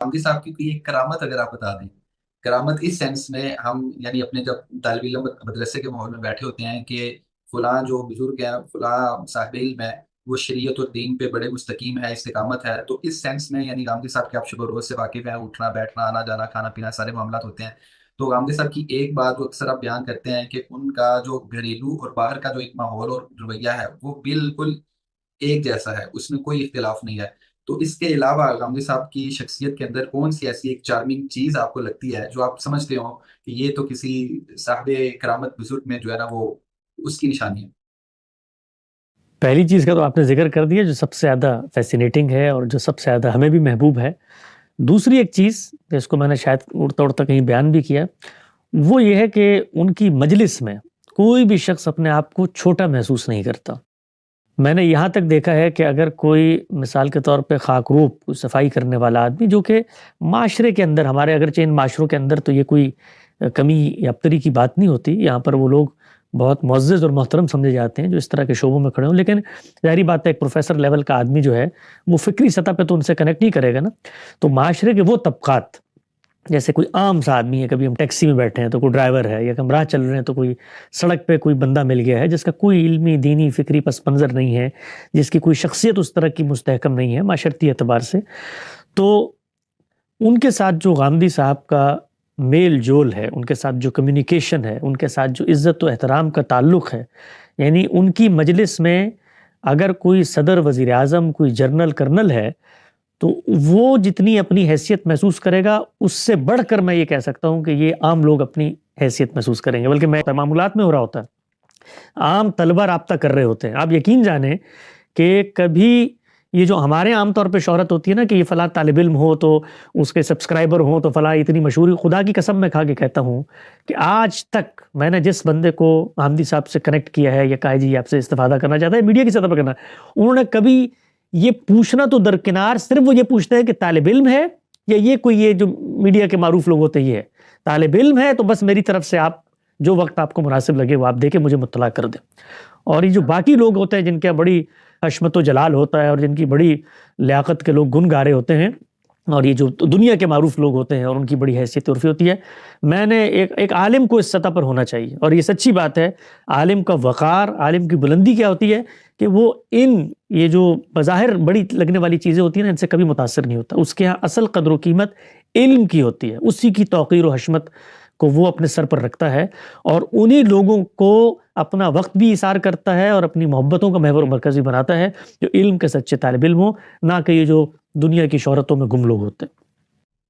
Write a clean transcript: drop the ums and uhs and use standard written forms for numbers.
غامدی صاحب کی کوئی ایک کرامت اگر آپ بتا دیں، کرامت اس سینس میں، ہم یعنی اپنے جب طالب علم مدرسے کے ماحول میں بیٹھے ہوتے ہیں کہ فلاں جو بزرگ ہیں، فلاں صاحب علم ہے، وہ شریعت اور دین پہ بڑے مستقیم ہے، استقامت ہے، تو اس سینس میں یعنی غامدی صاحب کے آپ شب و روز سے واقف ہیں، اٹھنا بیٹھنا آنا جانا کھانا پینا سارے معاملات ہوتے ہیں. تو غامدی صاحب کی ایک بات وہ اکثر آپ بیان کرتے ہیں کہ ان کا جو گھریلو اور باہر کا جو ایک ماحول اور رویہ ہے وہ بالکل ایک جیسا ہے، اس میں کوئی اختلاف نہیں ہے. تو اس کے علاوہ غامدی صاحب کی شخصیت کے اندر کون سی ایسی ایک چارمنگ چیز آپ کو لگتی ہے جو آپ سمجھتے ہو کہ یہ تو کسی صاحب کرامت بزرگ میں جو ہے نا وہ اس کی نشانی ہے؟ پہلی چیز کا تو آپ نے ذکر کر دیا جو سب سے زیادہ فیسینیٹنگ ہے اور جو سب سے زیادہ ہمیں بھی محبوب ہے. دوسری ایک چیز جس کو میں نے شاید اڑتا اڑتا کہیں بیان بھی کیا، وہ یہ ہے کہ ان کی مجلس میں کوئی بھی شخص اپنے آپ کو چھوٹا محسوس نہیں کرتا. میں نے یہاں تک دیکھا ہے کہ اگر کوئی مثال کے طور پہ خاکروب کوئی صفائی کرنے والا آدمی، جو کہ معاشرے کے اندر، ہمارے اگرچہ ان معاشروں کے اندر تو یہ کوئی کمی یا ابتری کی بات نہیں ہوتی، یہاں پر وہ لوگ بہت معزز اور محترم سمجھے جاتے ہیں جو اس طرح کے شعبوں میں کھڑے ہوں، لیکن ظاہری بات ہے ایک پروفیسر لیول کا آدمی جو ہے وہ فکری سطح پہ تو ان سے کنیکٹ نہیں کرے گا نا. تو معاشرے کے وہ طبقات، جیسے کوئی عام سا آدمی ہے، کبھی ہم ٹیکسی میں بیٹھے ہیں تو کوئی ڈرائیور ہے، یا ہم راہ چل رہے ہیں تو کوئی سڑک پہ کوئی بندہ مل گیا ہے جس کا کوئی علمی دینی فکری پس منظر نہیں ہے، جس کی کوئی شخصیت اس طرح کی مستحکم نہیں ہے معاشرتی اعتبار سے، تو ان کے ساتھ جو غامدی صاحب کا میل جول ہے، ان کے ساتھ جو کمیونیکیشن ہے، ان کے ساتھ جو عزت و احترام کا تعلق ہے، یعنی ان کی مجلس میں اگر کوئی صدر، وزیر اعظم، کوئی جنرل، کرنل ہے، تو وہ جتنی اپنی حیثیت محسوس کرے گا اس سے بڑھ کر میں یہ کہہ سکتا ہوں کہ یہ عام لوگ اپنی حیثیت محسوس کریں گے. بلکہ میں معاملات میں ہو رہا ہوتا ہے، عام طلبہ رابطہ کر رہے ہوتے ہیں، آپ یقین جانیں کہ کبھی یہ جو ہمارے عام طور پہ شہرت ہوتی ہے نا کہ یہ فلاں طالب علم ہو تو اس کے سبسکرائبر ہوں تو فلاں اتنی مشہوری، خدا کی قسم میں کھا کے کہتا ہوں کہ آج تک میں نے جس بندے کو حامدی صاحب سے کنیکٹ کیا ہے یا کہا جی آپ سے استفادہ کرنا چاہتا ہے میڈیا کی سطح پر کرنا، انہوں نے کبھی یہ پوچھنا تو درکنار، صرف وہ یہ پوچھتے ہیں کہ طالب علم ہے یا یہ کوئی، یہ جو میڈیا کے معروف لوگ ہوتے ہیں، یہ ہے طالب علم ہے تو بس میری طرف سے آپ جو وقت آپ کو مناسب لگے وہ آپ دے کے مجھے مطلع کر دیں. اور یہ جو باقی لوگ ہوتے ہیں جن کا بڑی حشمت و جلال ہوتا ہے اور جن کی بڑی لیاقت کے لوگ گن گارے ہوتے ہیں، اور یہ جو دنیا کے معروف لوگ ہوتے ہیں اور ان کی بڑی حیثیت عرفی ہوتی ہے، میں نے ایک عالم کو اس سطح پر ہونا چاہیے. اور یہ سچی بات ہے، عالم کا وقار، عالم کی بلندی کیا ہوتی ہے کہ وہ یہ جو بظاہر بڑی لگنے والی چیزیں ہوتی ہیں نا، ان سے کبھی متاثر نہیں ہوتا. اس کے ہاں اصل قدر و قیمت علم کی ہوتی ہے، اسی کی توقیر و حشمت کو وہ اپنے سر پر رکھتا ہے، اور انہی لوگوں کو اپنا وقت بھی اثار کرتا ہے اور اپنی محبتوں کا محور و مرکز بھی بناتا ہے جو علم کے سچے طالب علم ہوں، نہ کہ یہ جو دنیا کی شہرتوں میں گم لوگ ہوتے ہیں.